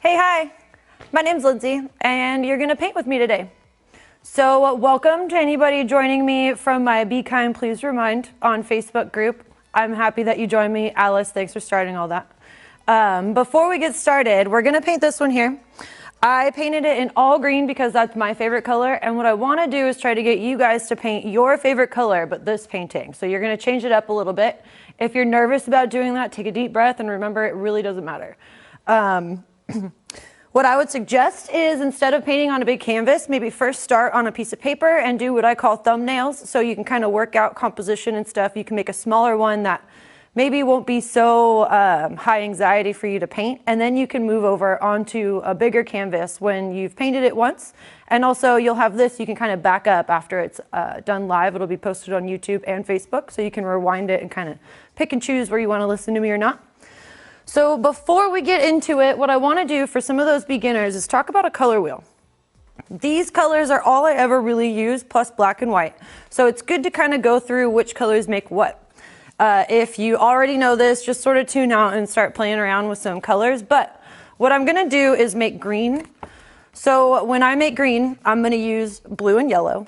Hey, hi, my name's Lindsay and you're gonna paint with me today. So welcome to anybody joining me from my Be Kind Please Remind on Facebook group. I'm happy that you joined me. Alice, thanks for starting all that. Before we get started, we're gonna paint this one here. I painted it in all green because that's my favorite color, and what I wanna do is try to get you guys to paint your favorite color, but this painting. So you're gonna change it up a little bit. If you're nervous about doing that, take a deep breath and remember it really doesn't matter. What I would suggest is instead of painting on a big canvas, maybe first start on a piece of paper and do what I call thumbnails, so you can kind of work out composition and stuff. You can make a smaller one that maybe won't be so high anxiety for you to paint, and then you can move over onto a bigger canvas when you've painted it once. And also you'll have this, you can kind of back up after it's done live. It'll be posted on YouTube and Facebook, so you can rewind it and kind of pick and choose where you want to listen to me or not. So before we get into it, what I want to do for some of those beginners is talk about a color wheel. These colors are all I ever really use, plus black and white. So it's good to kind of go through which colors make what. If you already know this, just sort of tune out and start playing around with some colors. But what I'm going to do is make green. So when I make green, I'm going to use blue and yellow.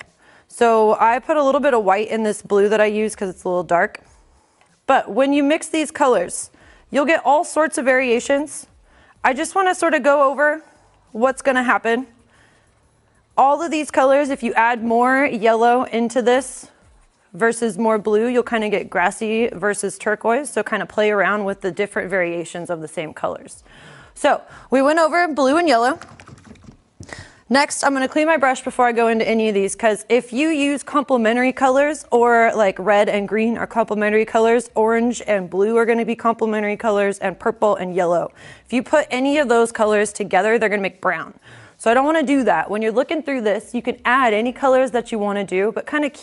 So I put a little bit of white in this blue that I use because it's a little dark. But when you mix these colors, you'll get all sorts of variations. I just want to sort of go over what's going to happen. All of these colors, if you add more yellow into this versus more blue, you'll kind of get grassy versus turquoise. So kind of play around with the different variations of the same colors. So we went over blue and yellow. Next, I'm going to clean my brush before I go into any of these, because if you use complementary colors, or like red and green are complementary colors, orange and blue are going to be complementary colors, and purple and yellow. If you put any of those colors together, they're going to make brown. So I don't want to do that. When you're looking through this, you can add any colors that you want to do, but kind of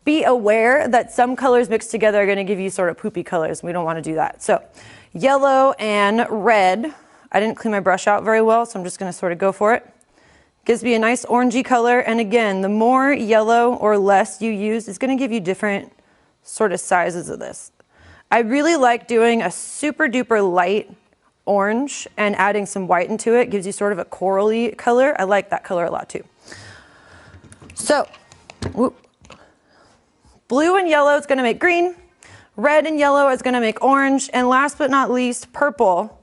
be aware that some colors mixed together are going to give you sort of poopy colors. We don't want to do that. So yellow and red. I didn't clean my brush out very well, so I'm just going to sort of go for it. Gives me a nice orangey color, and again, the more yellow or less you use is going to give you different sort of sizes of this. I really like doing a super duper light orange and adding some white into it. Gives you sort of a corally color. I like that color a lot too. So, blue and yellow is going to make green, red and yellow is going to make orange, and last but not least, purple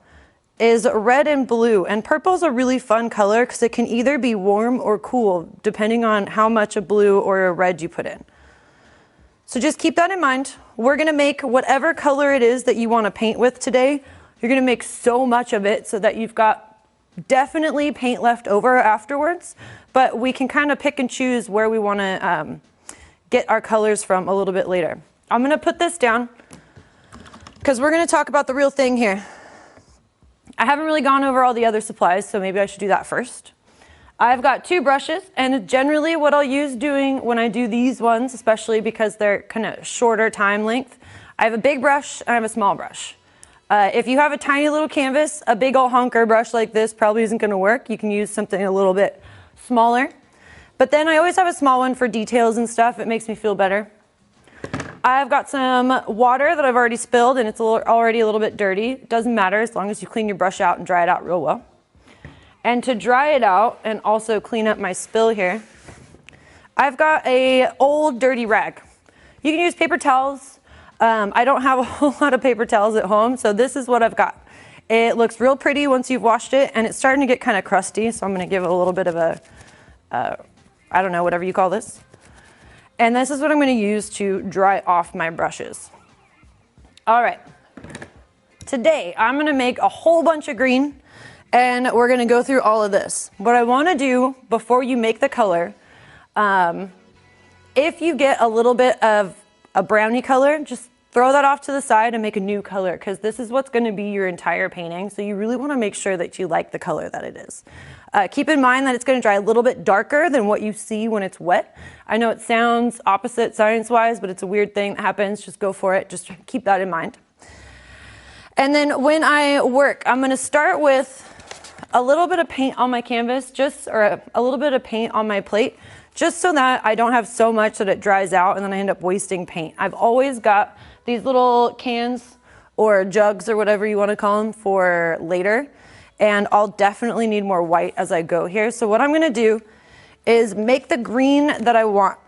is red and blue. And purple is a really fun color because it can either be warm or cool depending on how much of blue or a red you put in. So just keep that in mind. We're going to make whatever color it is that you want to paint with today. You're going to make so much of it so that you've got definitely paint left over afterwards, but we can kind of pick and choose where we want to get our colors from a little bit later. I'm going to put this down because we're going to talk about the real thing here. I haven't really gone over all the other supplies, so maybe I should do that first. I've got two brushes, and generally what I'll use doing when I do these ones, especially because they're kind of shorter time length, I have a big brush and I have a small brush. If you have a tiny little canvas, a big old honker brush like this probably isn't going to work. You can use something a little bit smaller. But then I always have a small one for details and stuff. It makes me feel better. I've got some water that I've already spilled, and it's already a little bit dirty. It doesn't matter as long as you clean your brush out and dry it out real well. And to dry it out and also clean up my spill here, I've got a old dirty rag. You can use paper towels. I don't have a whole lot of paper towels at home, so this is what I've got. It looks real pretty once you've washed it, and it's starting to get kind of crusty, so I'm going to give it a little bit of a, I don't know, whatever you call this. And this is what I'm going to use to dry off my brushes. All right. Today, I'm going to make a whole bunch of green, and we're going to go through all of this. What I want to do before you make the color, if you get a little bit of a brownie color, just throw that off to the side and make a new color, because this is what's going to be your entire painting. So you really want to make sure that you like the color that it is. Keep in mind that it's going to dry a little bit darker than what you see when it's wet. I know it sounds opposite science-wise, but it's a weird thing that happens. Just go for it. Just keep that in mind. And then when I work, I'm going to start with a little bit of paint on my canvas, or a little bit of paint on my plate, just so that I don't have so much that it dries out and then I end up wasting paint. I've always got these little cans or jugs or whatever you want to call them for later. And I'll definitely need more white as I go here. So what I'm going to do is make the green that I want.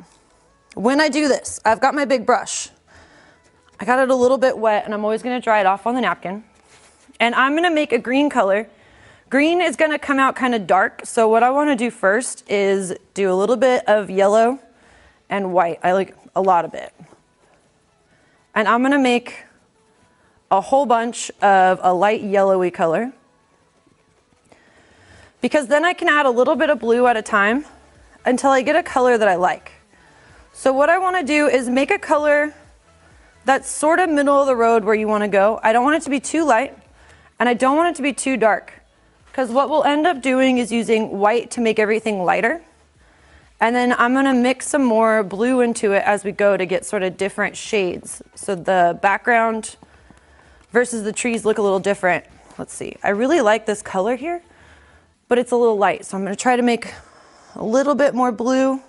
When I do this, I've got my big brush. I got it a little bit wet and I'm always going to dry it off on the napkin. And I'm going to make a green color. Green is going to come out kind of dark. So what I want to do first is do a little bit of yellow and white. I like a lot of it. And I'm going to make a whole bunch of a light yellowy color, because then I can add a little bit of blue at a time until I get a color that I like. So what I want to do is make a color that's sort of middle of the road where you want to go. I don't want it to be too light and I don't want it to be too dark, because what we'll end up doing is using white to make everything lighter. And then I'm going to mix some more blue into it as we go to get sort of different shades. So the background versus the trees look a little different. Let's see. I really like this color here, but it's a little light. So I'm going to try to make a little bit more blue.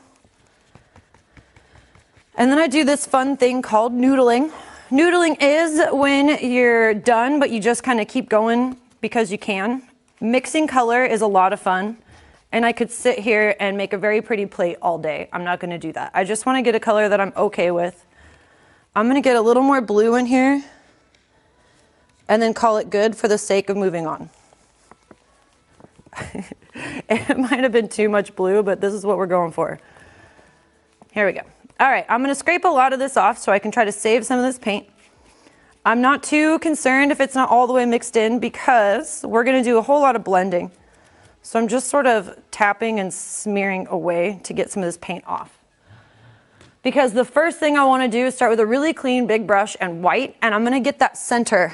And then I do this fun thing called noodling. Noodling is when you're done, but you just kind of keep going because you can. Mixing color is a lot of fun. And I could sit here and make a very pretty plate all day. I'm not going to do that. I just want to get a color that I'm okay with. I'm going to get a little more blue in here and then call it good for the sake of moving on. It might have been too much blue, but this is what we're going for. Here we go. All right, I'm going to scrape a lot of this off so I can try to save some of this paint. I'm not too concerned if it's not all the way mixed in, because we're going to do a whole lot of blending. So I'm just sort of tapping and smearing away to get some of this paint off. Because the first thing I want to do is start with a really clean big brush and white, and I'm going to get that center,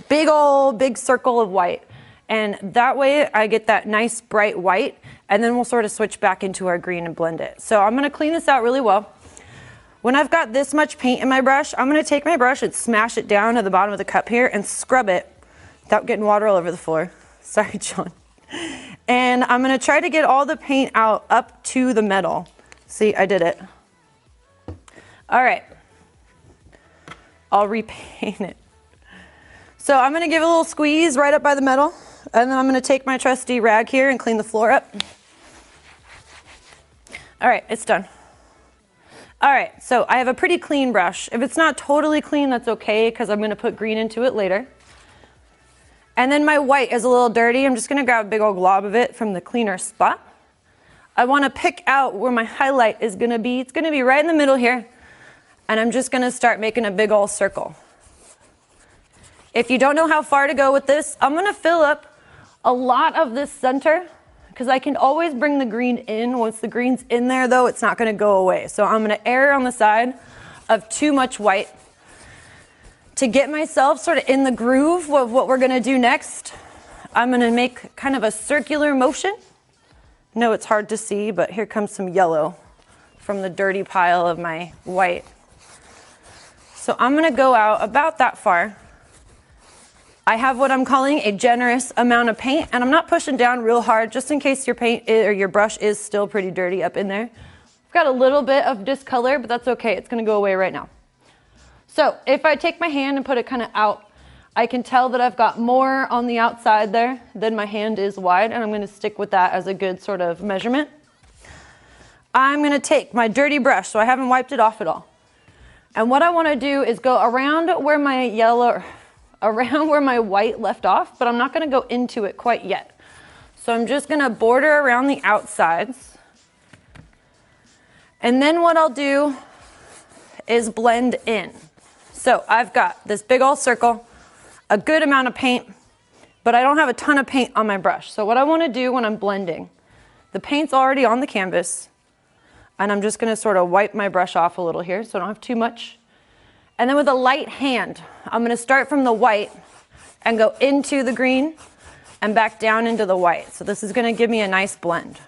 big circle of white. And that way I get that nice bright white, and then we'll sort of switch back into our green and blend it. So I'm going to clean this out really well. When I've got this much paint in my brush, I'm going to take my brush and smash it down to the bottom of the cup here and scrub it without getting water all over the floor. Sorry, John. And I'm going to try to get all the paint out up to the metal. See, I did it. All right. I'll repaint it. So I'm going to give it a little squeeze right up by the metal. And then I'm going to take my trusty rag here and clean the floor up. All right, it's done. All right, so I have a pretty clean brush. If it's not totally clean, that's okay, because I'm going to put green into it later. And then my white is a little dirty. I'm just going to grab a big old glob of it from the cleaner spot. I want to pick out where my highlight is going to be. It's going to be right in the middle here. And I'm just going to start making a big old circle. If you don't know how far to go with this, I'm going to fill up a lot of this center, because I can always bring the green in. Once the green's in there, though, it's not going to go away. So I'm going to err on the side of too much white to get myself sort of in the groove of what we're going to do next. I'm going to make kind of a circular motion. No, it's hard to see, but here comes some yellow from the dirty pile of my white. So I'm going to go out about that far. I have what I'm calling a generous amount of paint, and I'm not pushing down real hard just in case your paint or your brush is still pretty dirty up in there. I've got a little bit of discolor, but that's okay. It's going to go away right now. So if I take my hand and put it kind of out, I can tell that I've got more on the outside there than my hand is wide, and I'm going to stick with that as a good sort of measurement. I'm going to take my dirty brush, so I haven't wiped it off at all. And what I want to do is go around where my around where my white left off, but I'm not going to go into it quite yet. So I'm just going to border around the outsides. And then what I'll do is blend in. So I've got this big old circle, a good amount of paint, but I don't have a ton of paint on my brush. So what I want to do when I'm blending, the paint's already on the canvas, and I'm just going to sort of wipe my brush off a little here so I don't have too much. And then with a light hand, I'm going to start from the white and go into the green and back down into the white. So this is going to give me a nice blend.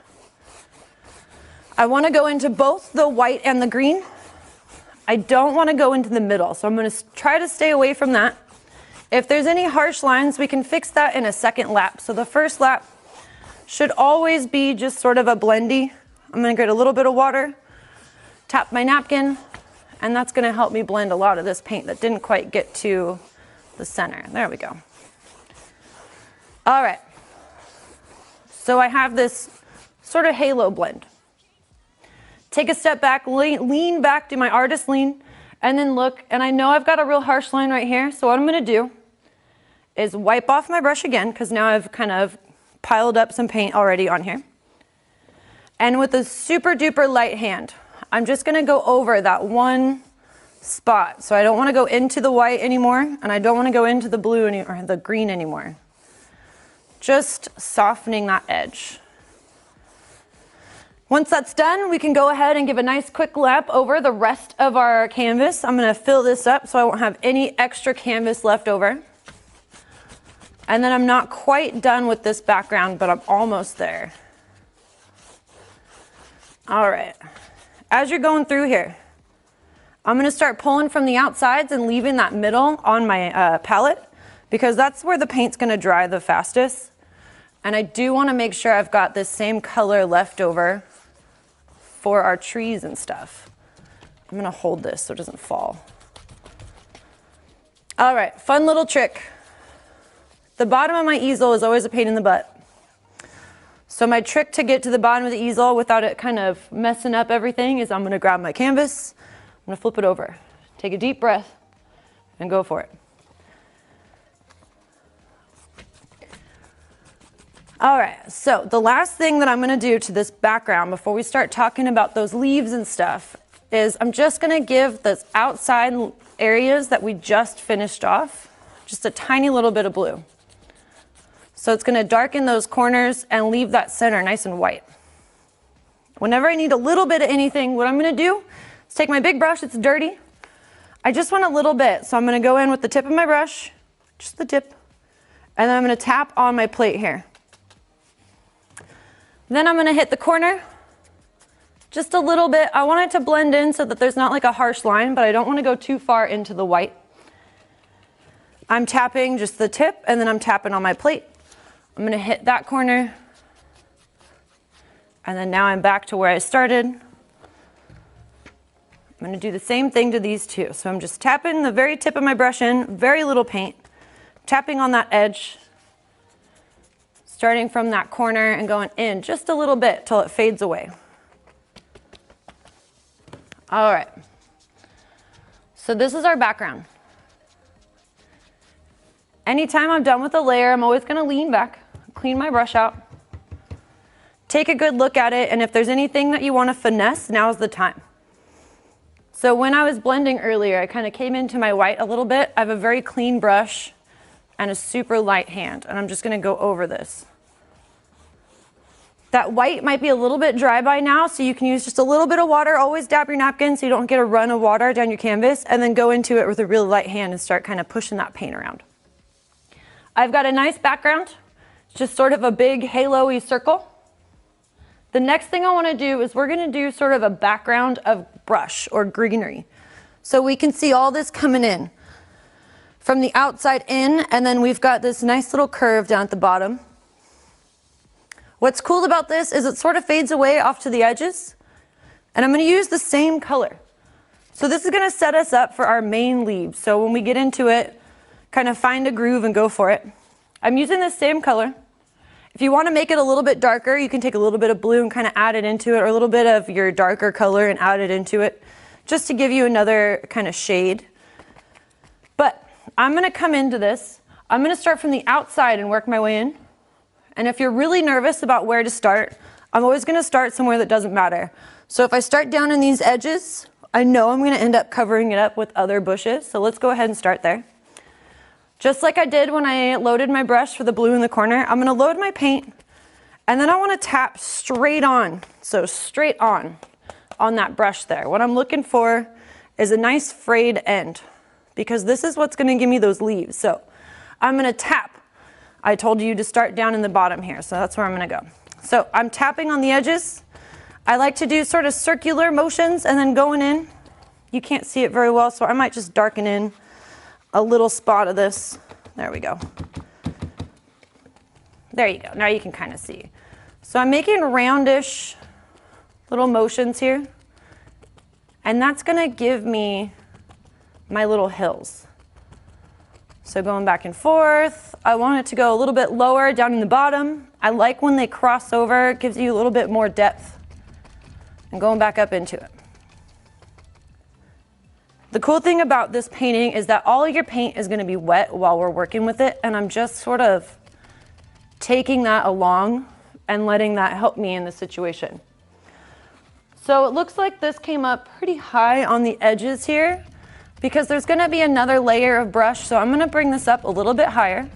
I want to go into both the white and the green. I don't want to go into the middle, so I'm going to try to stay away from that. If there's any harsh lines, we can fix that in a second lap. So the first lap should always be just sort of a blendy. I'm going to get a little bit of water, tap my napkin, and that's going to help me blend a lot of this paint that didn't quite get to the center. There we go. All right. So I have this sort of halo blend. Take a step back, lean back, do my artist lean, and then look, and I know I've got a real harsh line right here, so what I'm gonna do is wipe off my brush again, because now I've kind of piled up some paint already on here. And with a super duper light hand, I'm just gonna go over that one spot. So I don't wanna go into the white anymore, and I don't wanna go into the blue or the green anymore. Just softening that edge. Once that's done, we can go ahead and give a nice quick lap over the rest of our canvas. I'm gonna fill this up so I won't have any extra canvas left over. And then I'm not quite done with this background, but I'm almost there. All right, as you're going through here, I'm gonna start pulling from the outsides and leaving that middle on my palette, because that's where the paint's gonna dry the fastest. And I do wanna make sure I've got this same color left over for our trees and stuff. I'm gonna hold this so it doesn't fall. All right, fun little trick. The bottom of my easel is always a pain in the butt. So my trick to get to the bottom of the easel without it kind of messing up everything is I'm gonna grab my canvas, I'm gonna flip it over, take a deep breath, and go for it. All right, so the last thing that I'm gonna do to this background before we start talking about those leaves and stuff is I'm just gonna give those outside areas that we just finished off just a tiny little bit of blue. So it's gonna darken those corners and leave that center nice and white. Whenever I need a little bit of anything, what I'm gonna do is take my big brush, it's dirty. I just want a little bit, so I'm gonna go in with the tip of my brush, just the tip, and then I'm gonna tap on my plate here. Then I'm gonna hit the corner, just a little bit. I want it to blend in so that there's not like a harsh line, but I don't wanna go too far into the white. I'm tapping just the tip, and then I'm tapping on my plate. I'm gonna hit that corner, and then now I'm back to where I started. I'm gonna do the same thing to these two. So I'm just tapping the very tip of my brush in, very little paint, tapping on that edge, starting from that corner and going in just a little bit till it fades away. All right, so this is our background. Anytime I'm done with a layer, I'm always gonna lean back, clean my brush out, take a good look at it, and if there's anything that you wanna finesse, now's the time. So when I was blending earlier, I kind of came into my white a little bit. I have a very clean brush and a super light hand, and I'm just gonna go over this. That white might be a little bit dry by now, so you can use just a little bit of water. Always dab your napkin so you don't get a run of water down your canvas, and then go into it with a really light hand and start kind of pushing that paint around. I've got a nice background. It's just sort of a big halo-y circle. The next thing I want to do is we're going to do sort of a background of brush or greenery. So we can see all this coming in from the outside in, and then we've got this nice little curve down at the bottom. What's cool about this is it sort of fades away off to the edges, and I'm going to use the same color. So this is going to set us up for our main leaves. So when we get into it, kind of find a groove and go for it. I'm using the same color. If you want to make it a little bit darker, you can take a little bit of blue and kind of add it into it, or a little bit of your darker color and add it into it, just to give you another kind of shade. But I'm going to come into this. I'm going to start from the outside and work my way in. And if you're really nervous about where to start, I'm always going to start somewhere that doesn't matter. So if I start down in these edges, I know I'm going to end up covering it up with other bushes. So let's go ahead and start there. Just like I did when I loaded my brush for the blue in the corner, I'm going to load my paint, and then I want to tap straight on, so straight on that brush there. What I'm looking for is a nice frayed end, because this is what's going to give me those leaves. So I'm going to tap. I told you to start down in the bottom here, so that's where I'm going to go. So I'm tapping on the edges. I like to do sort of circular motions and then going in. You can't see it very well, so I might just darken in a little spot of this. There we go. There you go. Now you can kind of see. So I'm making roundish little motions here, and that's going to give me my little hills. So going back and forth, I want it to go a little bit lower down in the bottom. I like when they cross over, it gives you a little bit more depth. And going back up into it. The cool thing about this painting is that all of your paint is going to be wet while we're working with it, and I'm just sort of taking that along and letting that help me in the situation. So it looks like this came up pretty high on the edges here because there's going to be another layer of brush, so I'm going to bring this up a little bit higher.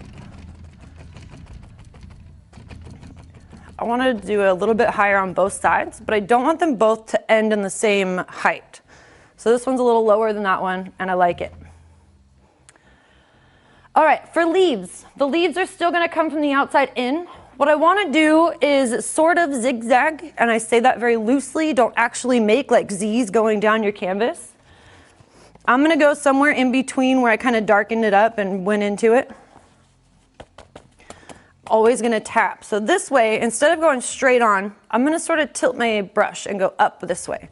I want to do a little bit higher on both sides, but I don't want them both to end in the same height. So this one's a little lower than that one, and I like it. All right, for leaves, the leaves are still going to come from the outside in. What I want to do is sort of zigzag, and I say that very loosely. Don't actually make like Z's going down your canvas. I'm going to go somewhere in between where I kind of darkened it up and went into it. Always going to tap. So this way, instead of going straight on, I'm going to sort of tilt my brush and go up this way.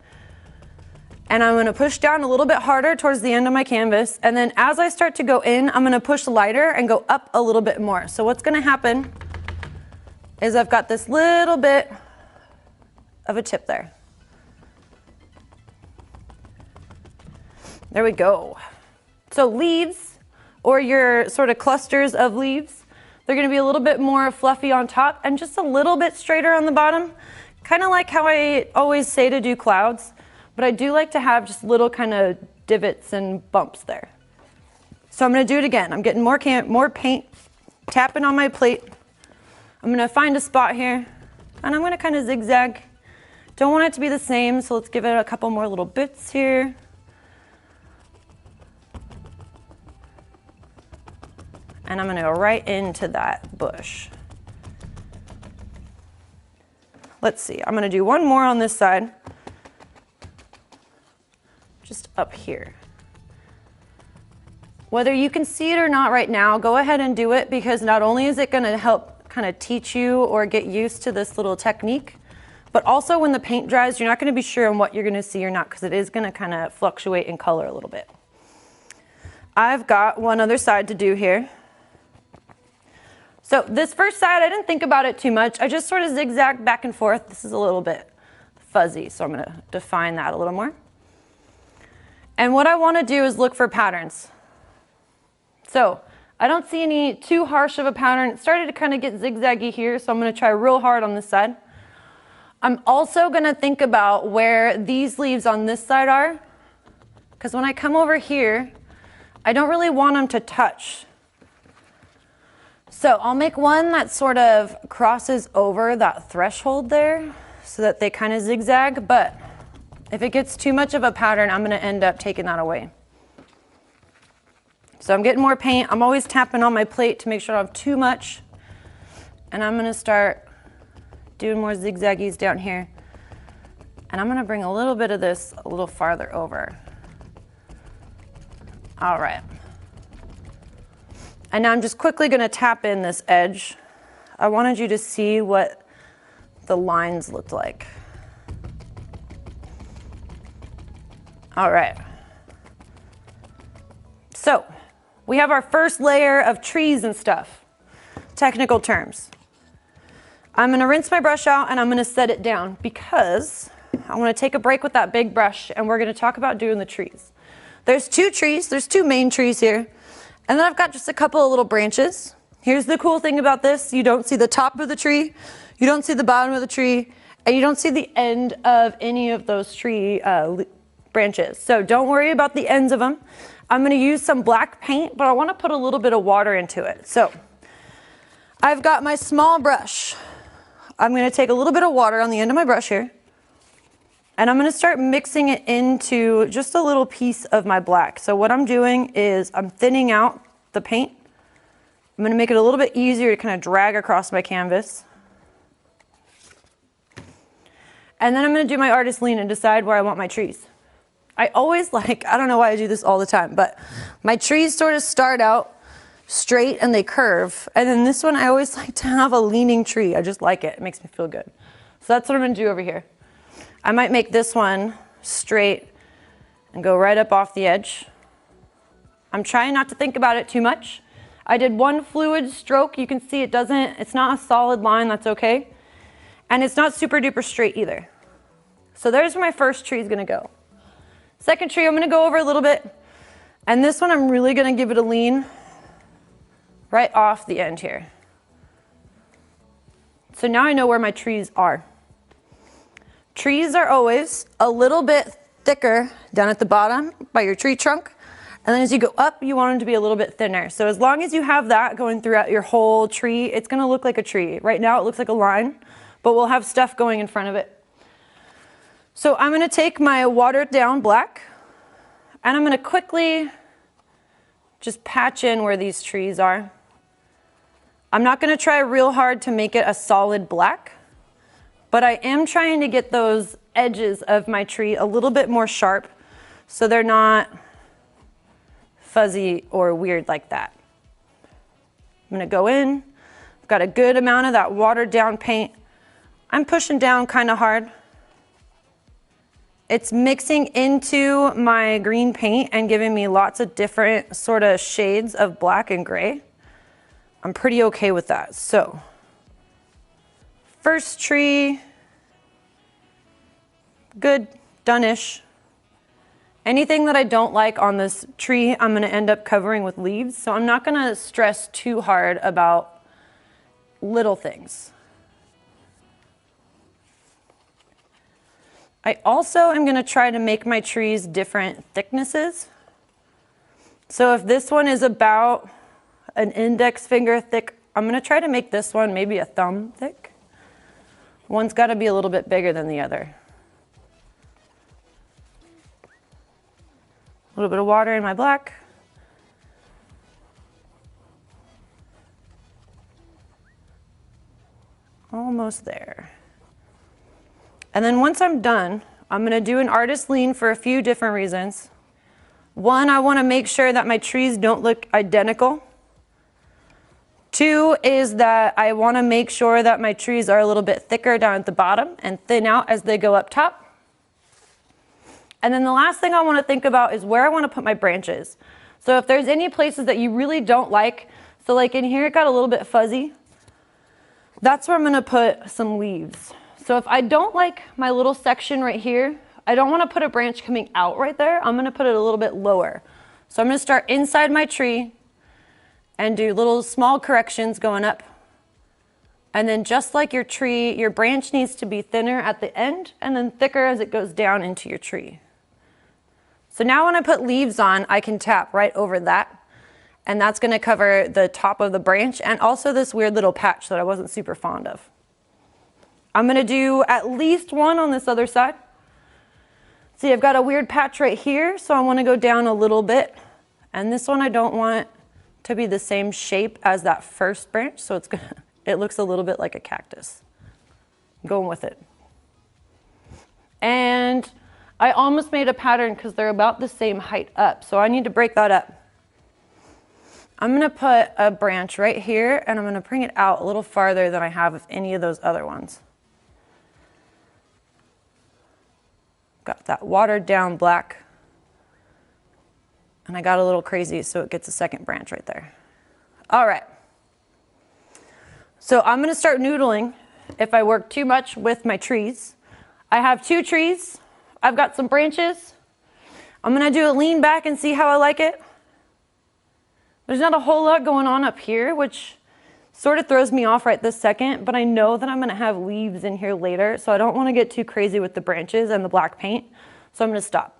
And I'm going to push down a little bit harder towards the end of my canvas. And then as I start to go in, I'm going to push lighter and go up a little bit more. So what's going to happen is I've got this little bit of a tip there. There we go. So leaves, or your sort of clusters of leaves, they're going to be a little bit more fluffy on top and just a little bit straighter on the bottom. Kind of like how I always say to do clouds, but I do like to have just little kind of divots and bumps there. So I'm going to do it again. I'm getting more paint, tapping on my plate. I'm going to find a spot here, and I'm going to kind of zigzag. Don't want it to be the same, so let's give it a couple more little bits here. And I'm going to go right into that bush. Let's see, I'm going to do one more on this side, just up here. Whether you can see it or not right now, go ahead and do it, because not only is it going to help kind of teach you or get used to this little technique, but also when the paint dries, you're not going to be sure on what you're going to see or not, because it is going to kind of fluctuate in color a little bit. I've got one other side to do here. So this first side, I didn't think about it too much. I just sort of zigzagged back and forth. This is a little bit fuzzy, so I'm going to define that a little more. And what I want to do is look for patterns. So I don't see any too harsh of a pattern. It started to kind of get zigzaggy here, so I'm going to try real hard on this side. I'm also going to think about where these leaves on this side are, because when I come over here, I don't really want them to touch. So I'll make one that sort of crosses over that threshold there so that they kind of zigzag, but if it gets too much of a pattern, I'm going to end up taking that away. So I'm getting more paint. I'm always tapping on my plate to make sure I don't have too much. And I'm going to start doing more zigzaggies down here. And I'm going to bring a little bit of this a little farther over. All right. And now I'm just quickly going to tap in this edge. I wanted you to see what the lines looked like. All right. So we have our first layer of trees and stuff. Technical terms. I'm going to rinse my brush out and I'm going to set it down because I want to take a break with that big brush and we're going to talk about doing the trees. There's two trees. There's two main trees here. And then I've got just a couple of little branches. Here's the cool thing about this. You don't see the top of the tree, you don't see the bottom of the tree, and you don't see the end of any of those tree branches. So don't worry about the ends of them. I'm going to use some black paint, but I want to put a little bit of water into it. So I've got my small brush. I'm going to take a little bit of water on the end of my brush here, and I'm going to start mixing it into just a little piece of my black. So what I'm doing is I'm thinning out the paint. I'm going to make it a little bit easier to kind of drag across my canvas. And then I'm going to do my artist lean and decide where I want my trees. I always like, I don't know why I do this all the time, but my trees sort of start out straight and they curve. And then this one, I always like to have a leaning tree. I just like it. It makes me feel good. So that's what I'm going to do over here. I might make this one straight and go right up off the edge. I'm trying not to think about it too much I did one fluid stroke. You can see it's not a solid line, that's okay. And it's not super duper straight either. So there's where my first tree is gonna go. Second tree, I'm gonna go over a little bit. And this one, I'm really gonna give it a lean right off the end here. So now I know where my trees are. Trees are always a little bit thicker down at the bottom by your tree trunk. And then as you go up, you want them to be a little bit thinner. So as long as you have that going throughout your whole tree, it's gonna look like a tree. Right now it looks like a line, but we'll have stuff going in front of it. So I'm gonna take my watered down black and I'm gonna quickly just patch in where these trees are. I'm not gonna try real hard to make it a solid black, but I am trying to get those edges of my tree a little bit more sharp so they're not fuzzy or weird like that. I'm gonna go in, I've got a good amount of that watered down paint. I'm pushing down kind of hard. It's mixing into my green paint and giving me lots of different sort of shades of black and gray. I'm pretty okay with that. So, first tree, good, done-ish. Anything that I don't like on this tree, I'm gonna end up covering with leaves, so I'm not gonna stress too hard about little things. I also am gonna try to make my trees different thicknesses. So if this one is about an index finger thick, I'm gonna try to make this one maybe a thumb thick. One's gotta be a little bit bigger than the other. A little bit of water in my black. Almost there. And then once I'm done, I'm gonna do an artist lean for a few different reasons. One, I wanna make sure that my trees don't look identical. Two is that I wanna make sure that my trees are a little bit thicker down at the bottom and thin out as they go up top. And then the last thing I want to think about is where I want to put my branches. So if there's any places that you really don't like, so like in here it got a little bit fuzzy, that's where I'm going to put some leaves. So if I don't like my little section right here, I don't want to put a branch coming out right there. I'm going to put it a little bit lower. So I'm going to start inside my tree and do little small corrections going up. And then just like your tree, your branch needs to be thinner at the end and then thicker as it goes down into your tree. So now when I put leaves on, I can tap right over that. And that's gonna cover the top of the branch and also this weird little patch that I wasn't super fond of. I'm gonna do at least one on this other side. See, I've got a weird patch right here, so I wanna go down a little bit. And this one I don't want to be the same shape as that first branch, so it looks a little bit like a cactus. I'm going with it. And I almost made a pattern because they're about the same height up, so I need to break that up. I'm gonna put a branch right here and I'm gonna bring it out a little farther than I have with any of those other ones. Got that watered down black. And I got a little crazy, so it gets a second branch right there. All right. So I'm gonna start noodling if I work too much with my trees. I have two trees. I've got some branches. I'm gonna do a lean back and see how I like it. There's not a whole lot going on up here, which sort of throws me off right this second, but I know that I'm gonna have leaves in here later, so I don't wanna get too crazy with the branches and the black paint, so I'm gonna stop.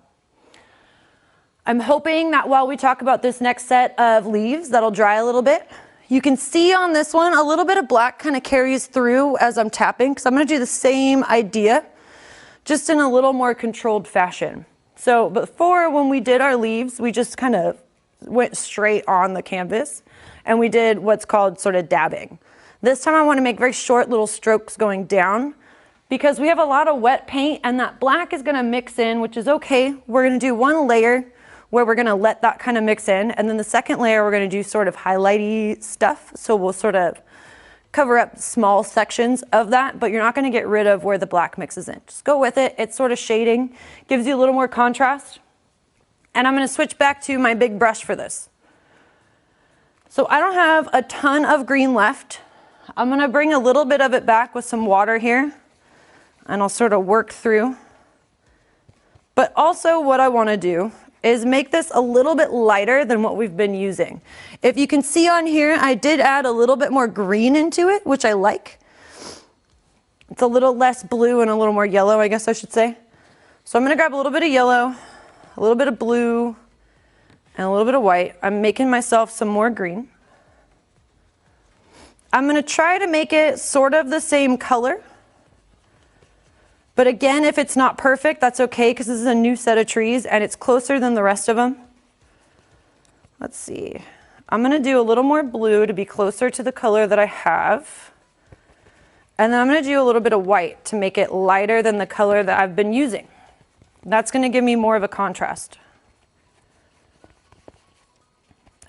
I'm hoping that while we talk about this next set of leaves, that'll dry a little bit. You can see on this one, a little bit of black kind of carries through as I'm tapping, because I'm gonna do the same idea, just in a little more controlled fashion. So before, when we did our leaves, we just kind of went straight on the canvas and we did what's called sort of dabbing. This time I want to make very short little strokes going down because we have a lot of wet paint and that black is going to mix in, which is okay. We're going to do one layer where we're going to let that kind of mix in, and then the second layer we're going to do sort of highlighty stuff. So we'll sort of cover up small sections of that, but you're not going to get rid of where the black mixes in. Just go with it. It's sort of shading, gives you a little more contrast. And I'm going to switch back to my big brush for this. So I don't have a ton of green left. I'm gonna bring a little bit of it back with some water here, and I'll sort of work through. But also what I wanna do is make this a little bit lighter than what we've been using. If you can see on here, I did add a little bit more green into it, which I like. It's a little less blue and a little more yellow, I guess I should say. So I'm gonna grab a little bit of yellow, a little bit of blue, and a little bit of white. I'm making myself some more green. I'm gonna try to make it sort of the same color. But again, if it's not perfect, that's okay, because this is a new set of trees and it's closer than the rest of them. Let's see. I'm gonna do a little more blue to be closer to the color that I have. And then I'm gonna do a little bit of white to make it lighter than the color that I've been using. That's gonna give me more of a contrast.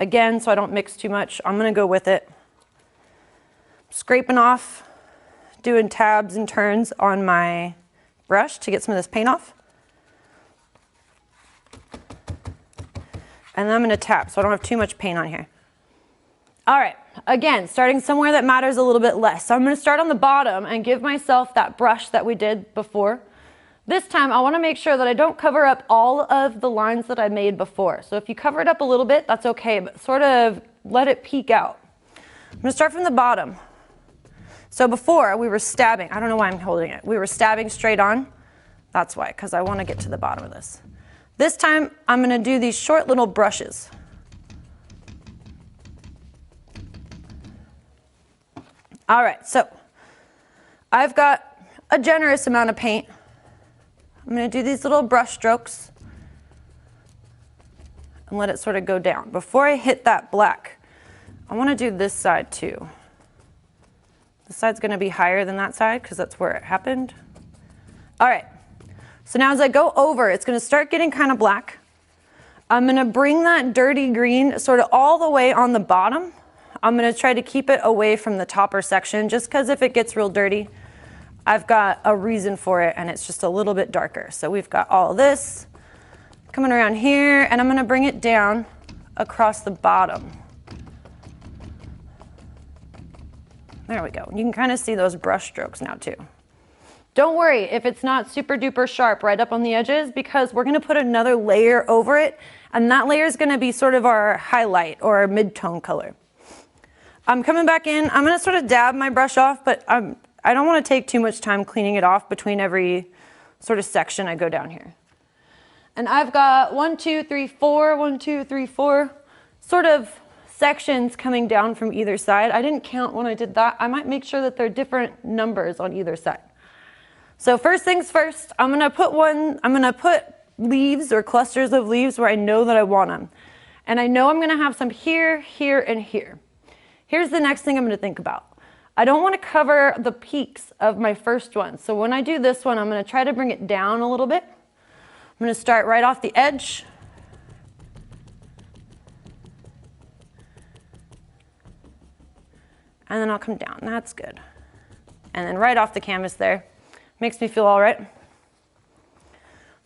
Again, so I don't mix too much, I'm gonna go with it. Scraping off, doing tabs and turns on my brush to get some of this paint off. And then I'm gonna tap so I don't have too much paint on here. All right, again, starting somewhere that matters a little bit less. So I'm gonna start on the bottom and give myself that brush that we did before. This time I wanna make sure that I don't cover up all of the lines that I made before. So if you cover it up a little bit, that's okay, but sort of let it peek out. I'm gonna start from the bottom. So before we were stabbing, I don't know why I'm holding it. We were stabbing straight on. That's why, because I wanna get to the bottom of this. This time I'm gonna do these short little brushes. All right, so I've got a generous amount of paint. I'm gonna do these little brush strokes and let it sort of go down. Before I hit that black, I wanna do this side too. This side's gonna be higher than that side because that's where it happened. All right, so now as I go over, it's gonna start getting kind of black. I'm gonna bring that dirty green sort of all the way on the bottom. I'm gonna try to keep it away from the topper section just because if it gets real dirty, I've got a reason for it and it's just a little bit darker. So we've got all this coming around here and I'm gonna bring it down across the bottom. There we go. You can kind of see those brush strokes now too. Don't worry if it's not super duper sharp right up on the edges because we're gonna put another layer over it and that layer is gonna be sort of our highlight or our mid-tone color. I'm coming back in, I'm gonna sort of dab my brush off, but I don't wanna take too much time cleaning it off between every sort of section I go down here. And I've got 1, 2, 3, 4, 1, 2, 3, 4, sort of sections coming down from either side. I didn't count when I did that. I might make sure that they're different numbers on either side. So first things first, I'm gonna put leaves or clusters of leaves where I know that I want them. And I know I'm gonna have some here, here, and here. Here's the next thing I'm gonna think about. I don't wanna cover the peaks of my first one. So when I do this one, I'm gonna try to bring it down a little bit. I'm gonna start right off the edge. And then I'll come down, that's good. And then right off the canvas there. Makes me feel all right.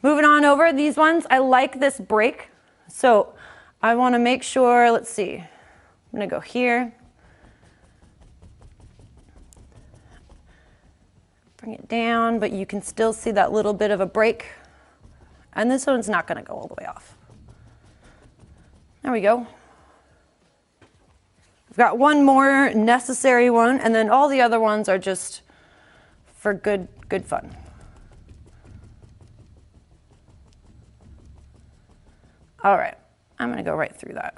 Moving on over, these ones, I like this break. So I wanna make sure, let's see. I'm gonna go here. Bring it down, but you can still see that little bit of a break. And this one's not gonna go all the way off. There we go. I've got one more necessary one, and then all the other ones are just for good fun. All right, I'm gonna go right through that.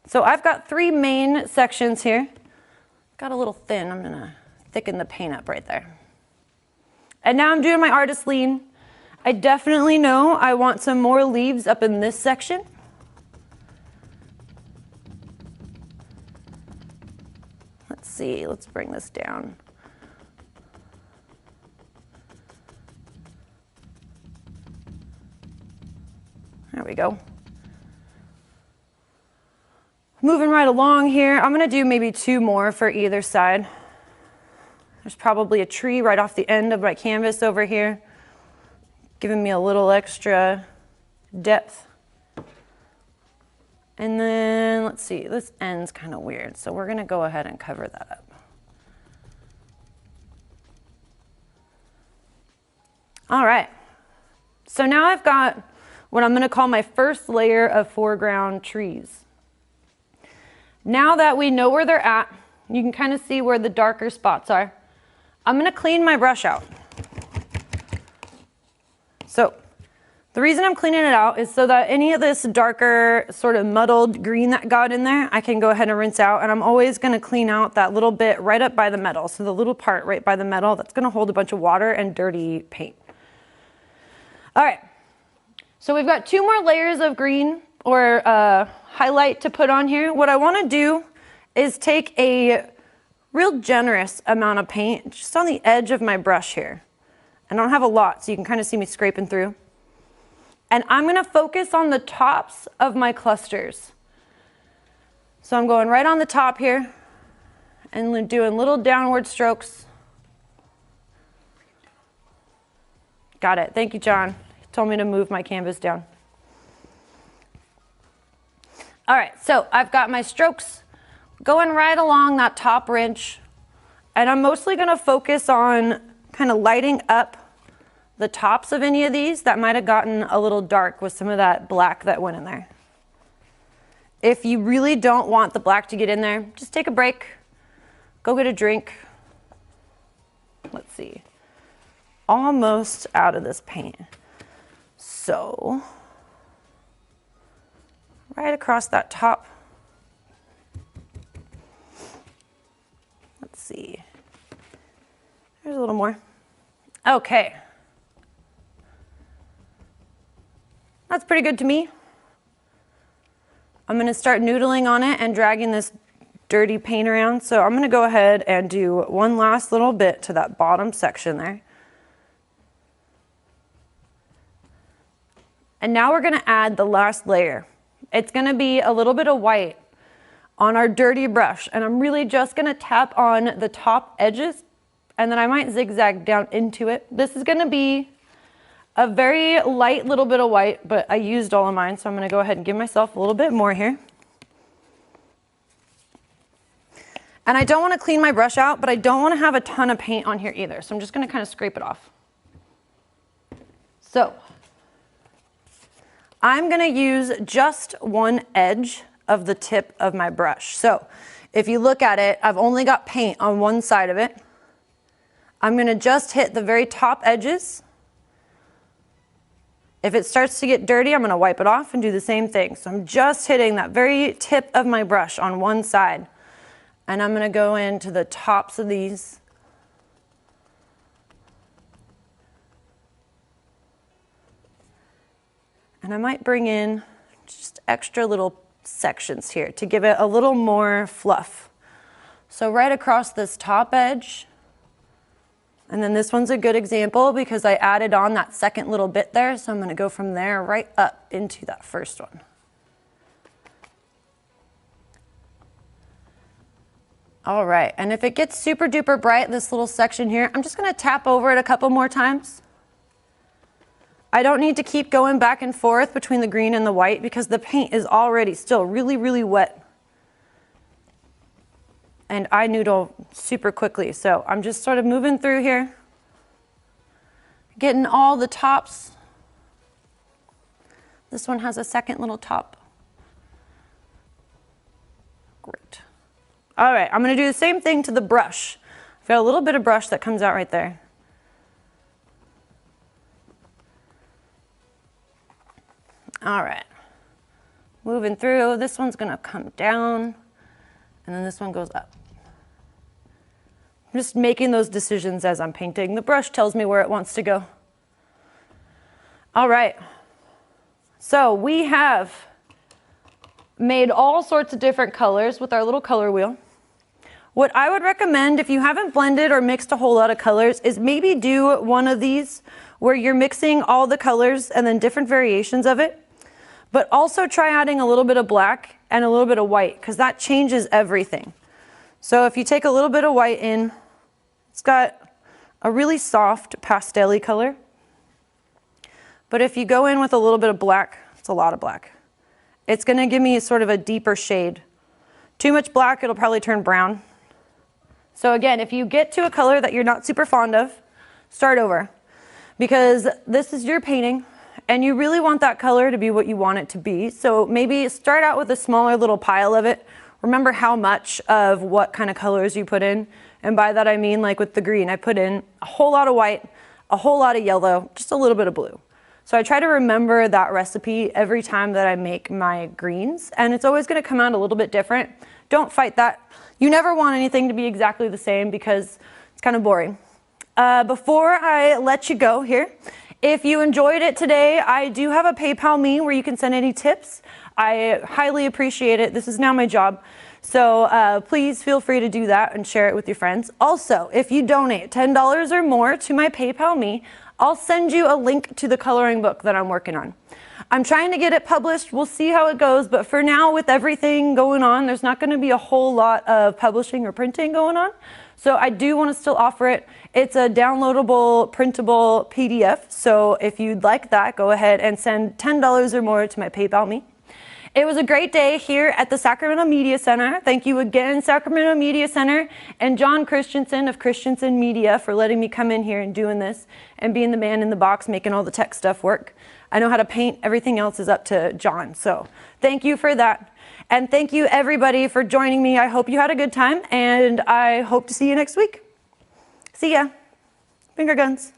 So I've got 3 main sections here. Got a little thin, I'm gonna thicken the paint up right there. And now I'm doing my artist lean. I definitely know I want some more leaves up in this section. Let's see, let's bring this down. There we go. Moving right along here, I'm gonna do maybe 2 more for either side. There's probably a tree right off the end of my canvas over here, giving me a little extra depth. And then, let's see, this end's kind of weird, so we're gonna go ahead and cover that up. All right, so now I've got what I'm gonna call my first layer of foreground trees. Now that we know where they're at, you can kind of see where the darker spots are. I'm gonna clean my brush out. So, the reason I'm cleaning it out is so that any of this darker sort of muddled green that got in there, I can go ahead and rinse out, and I'm always gonna clean out that little bit right up by the metal. So the little part right by the metal, that's gonna hold a bunch of water and dirty paint. All right, so we've got 2 more layers of green or highlight to put on here. What I wanna do is take a real generous amount of paint just on the edge of my brush here. I don't have a lot, so you can kind of see me scraping through. And I'm gonna focus on the tops of my clusters. So I'm going right on the top here and doing little downward strokes. Got it, thank you, John. He told me to move my canvas down. All right, so I've got my strokes going right along that top ridge, and I'm mostly gonna focus on kind of lighting up the tops of any of these that might have gotten a little dark with some of that black that went in there. If you really don't want the black to get in there, just take a break, go get a drink. Let's see, almost out of this paint. So, right across that top. Let's see, there's a little more. Okay. That's pretty good to me. I'm gonna start noodling on it and dragging this dirty paint around. So I'm gonna go ahead and do one last little bit to that bottom section there. And now we're gonna add the last layer. It's gonna be a little bit of white on our dirty brush, and I'm really just gonna tap on the top edges, and then I might zigzag down into it. This is gonna be a very light little bit of white, but I used all of mine, so I'm gonna go ahead and give myself a little bit more here. And I don't wanna clean my brush out, but I don't wanna have a ton of paint on here either, so I'm just gonna kind of scrape it off. So, I'm gonna use just one edge of the tip of my brush. So, if you look at it, I've only got paint on one side of it. I'm gonna just hit the very top edges. If it starts to get dirty, I'm gonna wipe it off and do the same thing. So I'm just hitting that very tip of my brush on one side. And I'm gonna go into the tops of these. And I might bring in just extra little sections here to give it a little more fluff. So right across this top edge, and then this one's a good example because I added on that second little bit there, so I'm gonna go from there right up into that first one. All right, and if it gets super duper bright, this little section here, I'm just gonna tap over it a couple more times. I don't need to keep going back and forth between the green and the white because the paint is already still really, really wet. And I noodle super quickly, so I'm just sort of moving through here, getting all the tops. This one has a second little top. Great. All right, I'm gonna do the same thing to the brush. I've got a little bit of brush that comes out right there. All right, moving through, this one's gonna come down, and then this one goes up. I'm just making those decisions as I'm painting. The brush tells me where it wants to go. All right, so we have made all sorts of different colors with our little color wheel. What I would recommend if you haven't blended or mixed a whole lot of colors is maybe do one of these where you're mixing all the colors and then different variations of it, but also try adding a little bit of black and a little bit of white because that changes everything. So if you take a little bit of white in, it's got a really soft pastel-y color. But if you go in with a little bit of black, it's a lot of black. It's going to give me sort of a deeper shade. Too much black, it'll probably turn brown. So again, if you get to a color that you're not super fond of, start over. Because this is your painting, and you really want that color to be what you want it to be. So maybe start out with a smaller little pile of it. Remember how much of what kind of colors you put in. And by that I mean, like with the green, I put in a whole lot of white, a whole lot of yellow, just a little bit of blue. So I try to remember that recipe every time that I make my greens, and it's always going to come out a little bit different. Don't fight that. You never want anything to be exactly the same because it's kind of boring. Before I let you go here, if you enjoyed it today, I do have a PayPal me where you can send any tips. I highly appreciate it. This is now my job. So please feel free to do that and share it with your friends. Also, if you donate $10 or more to my PayPal me, I'll send you a link to the coloring book that I'm working on. I'm trying to get it published. We'll see how it goes. But for now, with everything going on, there's not going to be a whole lot of publishing or printing going on. So I do want to still offer it. It's a downloadable, printable PDF. So if you'd like that, go ahead and send $10 or more to my PayPal me. It was a great day here at the Sacramento Media Center. Thank you again, Sacramento Media Center, and John Christensen of Christensen Media for letting me come in here and doing this and being the man in the box making all the tech stuff work. I know how to paint. Everything else is up to John. So thank you for that. And thank you, everybody, for joining me. I hope you had a good time, and I hope to see you next week. See ya. Finger guns.